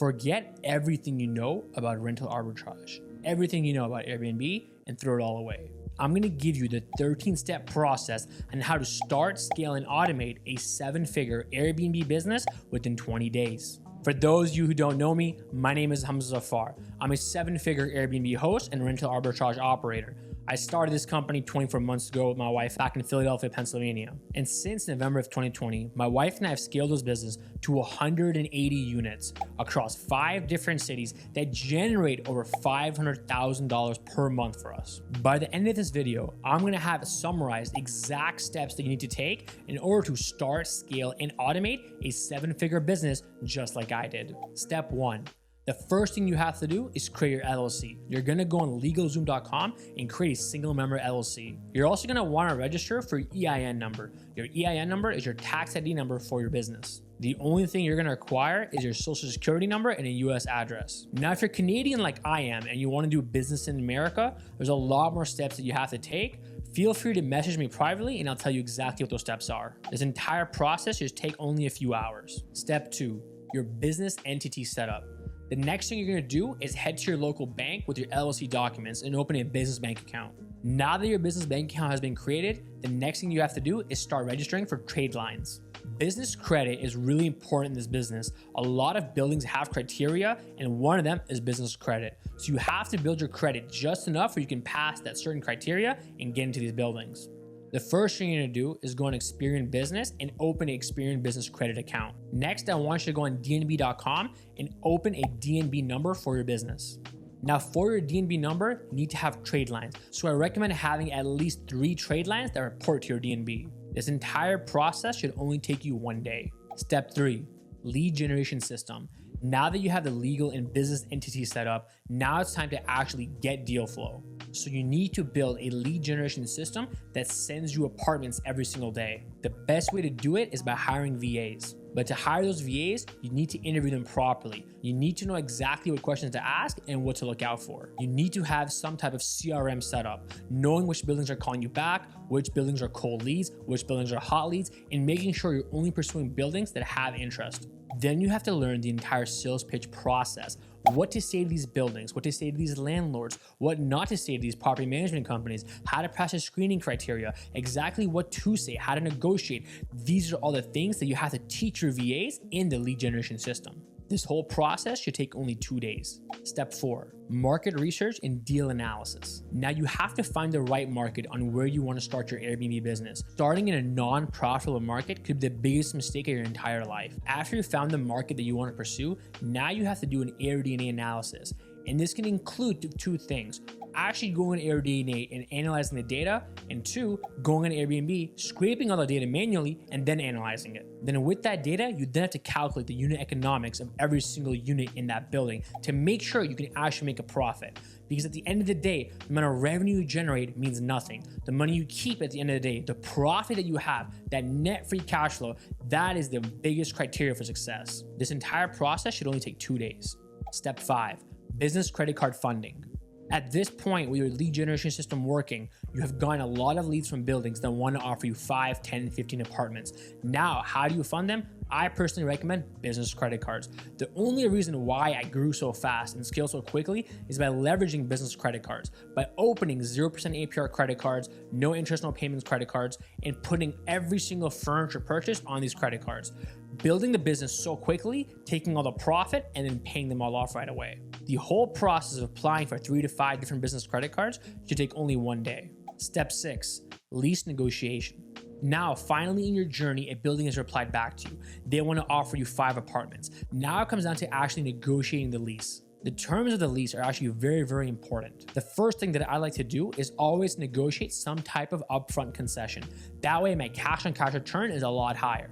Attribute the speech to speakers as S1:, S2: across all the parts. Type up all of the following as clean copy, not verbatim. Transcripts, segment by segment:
S1: Forget everything you know about rental arbitrage, everything you know about Airbnb, and throw it all away. I'm going to give you the 13-step process on how to start, scale, and automate a 7-figure Airbnb business within 20 days. For those of you who don't know me, my name is Hamza Zafar. I'm a 7-figure Airbnb host and rental arbitrage operator. I started this company 24 months ago with my wife back in Philadelphia, Pennsylvania. And since November of 2020, my wife and I have scaled this business to 180 units across 5 different cities that generate over $500,000 per month for us. By the end of this video, I'm going to have summarized exact steps that you need to take in order to start, scale, and automate a 7-figure business just like I did. Step 1. The first thing you have to do is create your LLC. You're gonna go on LegalZoom.com and create a single member LLC. You're also gonna wanna register for your EIN number. Your EIN number is your tax ID number for your business. The only thing you're gonna require is your social security number and a US address. Now, if you're Canadian like I am and you wanna do business in America, there's a lot more steps that you have to take. Feel free to message me privately and I'll tell you exactly what those steps are. This entire process should take only a few hours. Step 2, your business entity setup. The next thing you're going to do is head to your local bank with your LLC documents and open a business bank account. Now that your business bank account has been created, the next thing you have to do is start registering for trade lines. Business credit is really important in this business. A lot of buildings have criteria and one of them is business credit. So you have to build your credit just enough where you can pass that certain criteria and get into these buildings. The first thing you're gonna do is go on Experian Business and open an Experian Business credit account. Next, I want you to go on DNB.com and open a DNB number for your business. Now, for your DNB number, you need to have trade lines. So I recommend having at least 3 trade lines that report to your DNB. This entire process should only take you 1 day. Step 3, lead generation system. Now that you have the legal and business entity set up, now it's time to actually get deal flow. So you need to build a lead generation system that sends you apartments every single day. The best way to do it is by hiring VAs. But to hire those VAs, you need to interview them properly. You need to know exactly what questions to ask and what to look out for. You need to have some type of CRM set up, knowing which buildings are calling you back, which buildings are cold leads, which buildings are hot leads, and making sure you're only pursuing buildings that have interest. Then you have to learn the entire sales pitch process. What to say to these buildings, what to say to these landlords, what not to say to these property management companies, how to pass a screening criteria, exactly what to say, how to negotiate. These are all the things that you have to teach your VAs in the lead generation system. This whole process should take only 2 days. Step 4, market research and deal analysis. Now you have to find the right market on where you want to start your Airbnb business. Starting in a non-profitable market could be the biggest mistake of your entire life. After you found the market that you want to pursue, now you have to do an AirDNA analysis. And this can include 2 things. Actually going on AirDNA and analyzing the data, and 2, going on Airbnb, scraping all the data manually, and then analyzing it. Then with that data, you then have to calculate the unit economics of every single unit in that building to make sure you can actually make a profit. Because at the end of the day, the amount of revenue you generate means nothing. The money you keep at the end of the day, the profit that you have, that net free cash flow, that is the biggest criteria for success. This entire process should only take 2 days. Step 5, business credit card funding. At this point, with your lead generation system working, you have gotten a lot of leads from buildings that want to offer you 5, 10, 15 apartments. Now, how do you fund them? I personally recommend business credit cards. The only reason why I grew so fast and scaled so quickly is by leveraging business credit cards, by opening 0% APR credit cards, no interest, no payments credit cards, and putting every single furniture purchase on these credit cards. Building the business so quickly, taking all the profit, and then paying them all off right away. The whole process of applying for 3 to 5 different business credit cards should take only 1 day. Step 6, lease negotiation. Now, finally in your journey, a building has replied back to you. They want to offer you 5 apartments. Now it comes down to actually negotiating the lease. The terms of the lease are actually very, very important. The first thing that I like to do is always negotiate some type of upfront concession. That way my cash on cash return is a lot higher.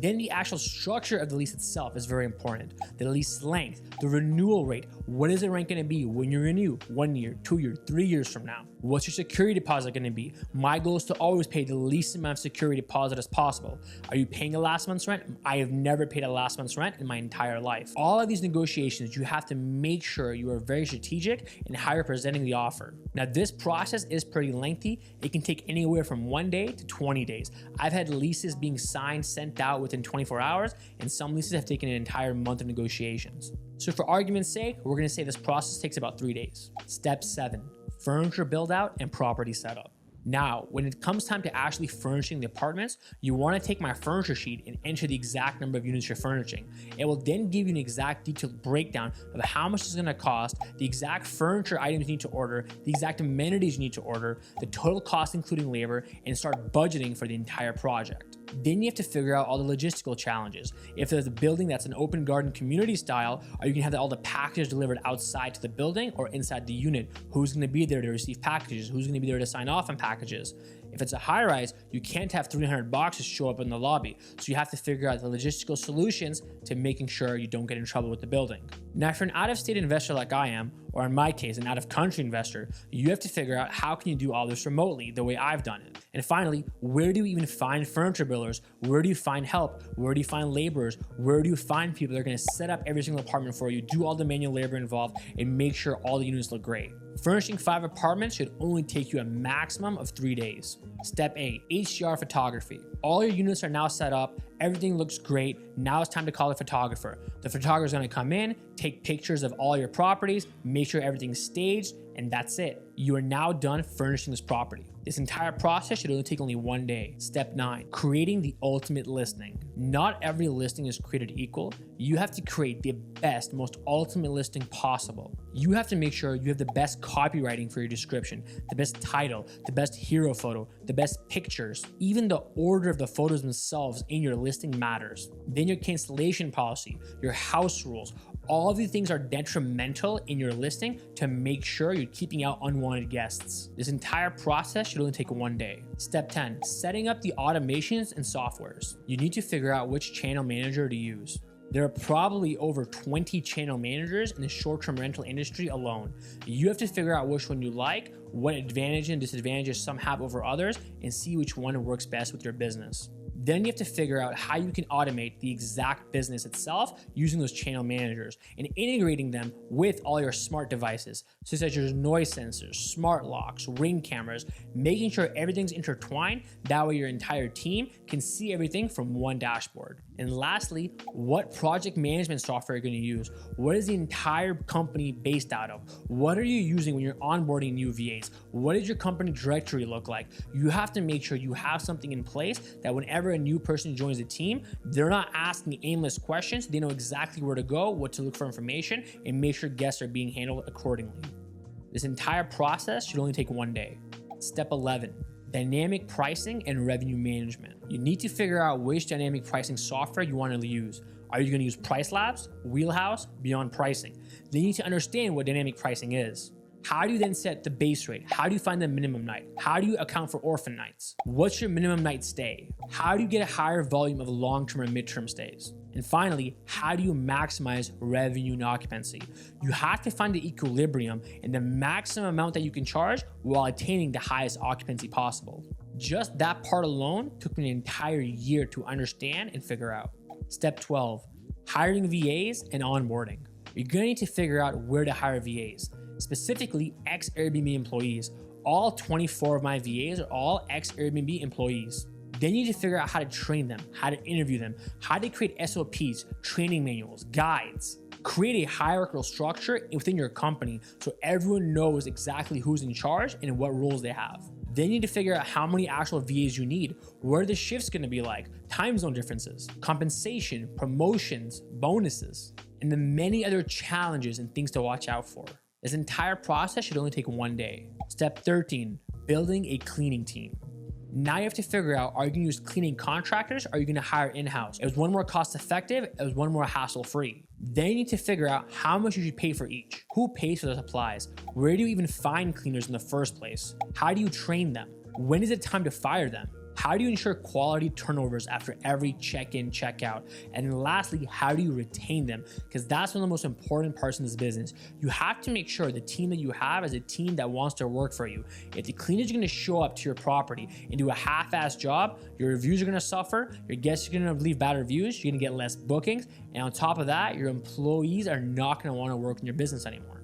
S1: Then the actual structure of the lease itself is very important. The lease length, the renewal rate, what is the rent going to be when you renew 1 year, 2 years, 3 years from now? What's your security deposit going to be? My goal is to always pay the least amount of security deposit as possible. Are you paying a last month's rent? I have never paid a last month's rent in my entire life. All of these negotiations, you have to make sure you are very strategic in how you're presenting the offer. Now, this process is pretty lengthy. It can take anywhere from 1 day to 20 days. I've had leases being signed, sent out within 24 hours, and some leases have taken an entire month of negotiations. So for argument's sake, we're going to say this process takes about 3 days. Step 7, furniture build out and property setup. Now, when it comes time to actually furnishing the apartments, you want to take my furniture sheet and enter the exact number of units you're furnishing. It will then give you an exact detailed breakdown of how much it's going to cost, the exact furniture items you need to order, the exact amenities you need to order, the total cost including labor, and start budgeting for the entire project. Then you have to figure out all the logistical challenges. If there's a building that's an open garden community style, are you going to have all the packages delivered outside to the building or inside the unit? Who's going to be there to receive packages? Who's going to be there to sign off on packages? If it's a high rise, you can't have 300 boxes show up in the lobby. So you have to figure out the logistical solutions to making sure you don't get in trouble with the building. Now, if you're an out-of-state investor like I am, or in my case, an out-of-country investor, you have to figure out how can you do all this remotely the way I've done it. And finally, where do you even find furniture builders? Where do you find help? Where do you find laborers? Where do you find people that are going to set up every single apartment for you, do all the manual labor involved, and make sure all the units look great? Furnishing 5 apartments should only take you a maximum of 3 days. Step 8, HDR Photography. All your units are now set up, everything looks great, now it's time to call a photographer. The photographer is going to come in, take pictures of all your properties, make sure everything's staged, and that's it. You are now done furnishing this property. This entire process should only take 1 day. Step 9, creating the ultimate listing. Not every listing is created equal. You have to create the best, most ultimate listing possible. You have to make sure you have the best copywriting for your description, the best title, the best hero photo, the best pictures. Even the order of the photos themselves in your listing matters. Then your cancellation policy, your house rules, all of these things are detrimental in your listing to make sure you're keeping out unwanted guests. This entire process should only take 1 day. Step 10, setting up the automations and softwares. You need to figure out which channel manager to use. There are probably over 20 channel managers in the short-term rental industry alone. You have to figure out which one you like, what advantages and disadvantages some have over others, and see which one works best with your business. Then you have to figure out how you can automate the exact business itself using those channel managers and integrating them with all your smart devices, such as your noise sensors, smart locks, ring cameras, making sure everything's intertwined. That way your entire team can see everything from one dashboard. And lastly, what project management software are you going to use? What is the entire company based out of? What are you using when you're onboarding new VAs? What does your company directory look like? You have to make sure you have something in place that whenever a new person joins the team, they're not asking aimless questions. They know exactly where to go, what to look for information, and make sure guests are being handled accordingly. This entire process should only take 1 day. Step 11, dynamic pricing and revenue management. You need to figure out which dynamic pricing software you want to use. Are you going to use Price Labs, Wheelhouse, Beyond Pricing? Then you need to understand what dynamic pricing is. How do you then set the base rate? How do you find the minimum night? How do you account for orphan nights? What's your minimum night stay? How do you get a higher volume of long-term and midterm stays? And finally, how do you maximize revenue and occupancy? You have to find the equilibrium and the maximum amount that you can charge while attaining the highest occupancy possible. Just that part alone took me an entire year to understand and figure out. Step 12, hiring VAs and onboarding. You're going to need to figure out where to hire VAs. Specifically ex-Airbnb employees. All 24 of my VAs are all ex-Airbnb employees. Then you need to figure out how to train them, how to interview them, how to create SOPs, training manuals, guides. Create a hierarchical structure within your company so everyone knows exactly who's in charge and what roles they have. Then you need to figure out how many actual VAs you need, what are the shifts going to be like, time zone differences, compensation, promotions, bonuses, and the many other challenges and things to watch out for. This entire process should only take 1 day. Step 13, building a cleaning team. Now you have to figure out, are you going to use cleaning contractors or are you going to hire in-house? Is one more cost effective? Is one more hassle free? Then you need to figure out how much you should pay for each. Who pays for the supplies? Where do you even find cleaners in the first place? How do you train them? When is it time to fire them? How do you ensure quality turnovers after every check-in, check-out? And then lastly, how do you retain them? Because that's one of the most important parts in this business. You have to make sure the team that you have is a team that wants to work for you. If the cleaners are going to show up to your property and do a half-assed job, your reviews are going to suffer, your guests are going to leave bad reviews, you're going to get less bookings, and on top of that, your employees are not going to want to work in your business anymore.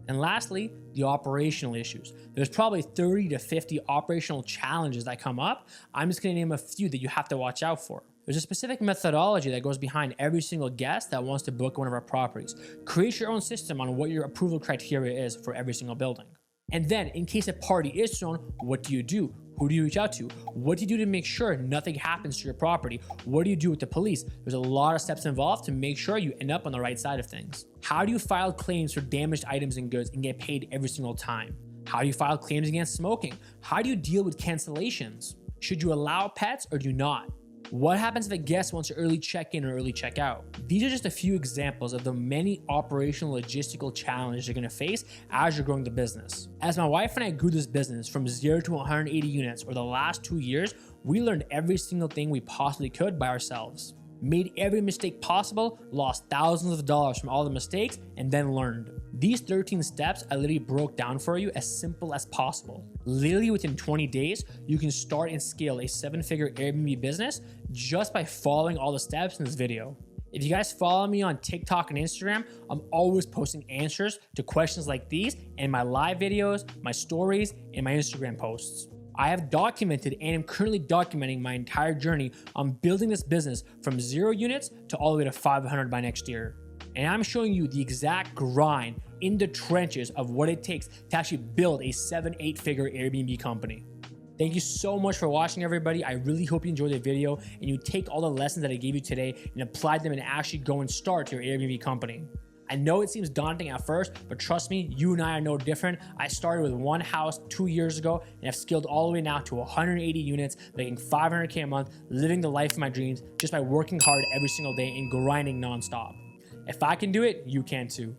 S1: And lastly, the operational issues. There's probably 30 to 50 operational challenges that come up. I'm just going to name a few that you have to watch out for. There's a specific methodology that goes behind every single guest that wants to book one of our properties. Create your own system on what your approval criteria is for every single building. And then, in case a party is thrown, what do you do? Who do you reach out to? What do you do to make sure nothing happens to your property? What do you do with the police? There's a lot of steps involved to make sure you end up on the right side of things. How do you file claims for damaged items and goods and get paid every single time? How do you file claims against smoking? How do you deal with cancellations? Should you allow pets or do you not? What happens if a guest wants to early check-in or early check-out? These are just a few examples of the many operational logistical challenges you're going to face as you're growing the business. As my wife and I grew this business from 0 to 180 units over the last 2 years, we learned every single thing we possibly could by ourselves. Made every mistake possible, lost thousands of dollars from all the mistakes, and then learned. These 13 steps I literally broke down for you as simple as possible. Literally within 20 days, you can start and scale a 7-figure Airbnb business just by following all the steps in this video. If you guys follow me on TikTok and Instagram, I'm always posting answers to questions like these in my live videos, my stories, and my Instagram posts. I have documented and am currently documenting my entire journey on building this business from 0 units to all the way to 500 by next year. And I'm showing you the exact grind in the trenches of what it takes to actually build a 7-8 figure Airbnb company. Thank you so much for watching, everybody. I really hope you enjoyed the video and you take all the lessons that I gave you today and apply them and actually go and start your Airbnb company. I know it seems daunting at first, but trust me, you and I are no different. I started with 1 house 2 years ago and have scaled all the way now to 180 units, making $500K a month, living the life of my dreams just by working hard every single day and grinding nonstop. If I can do it, you can too.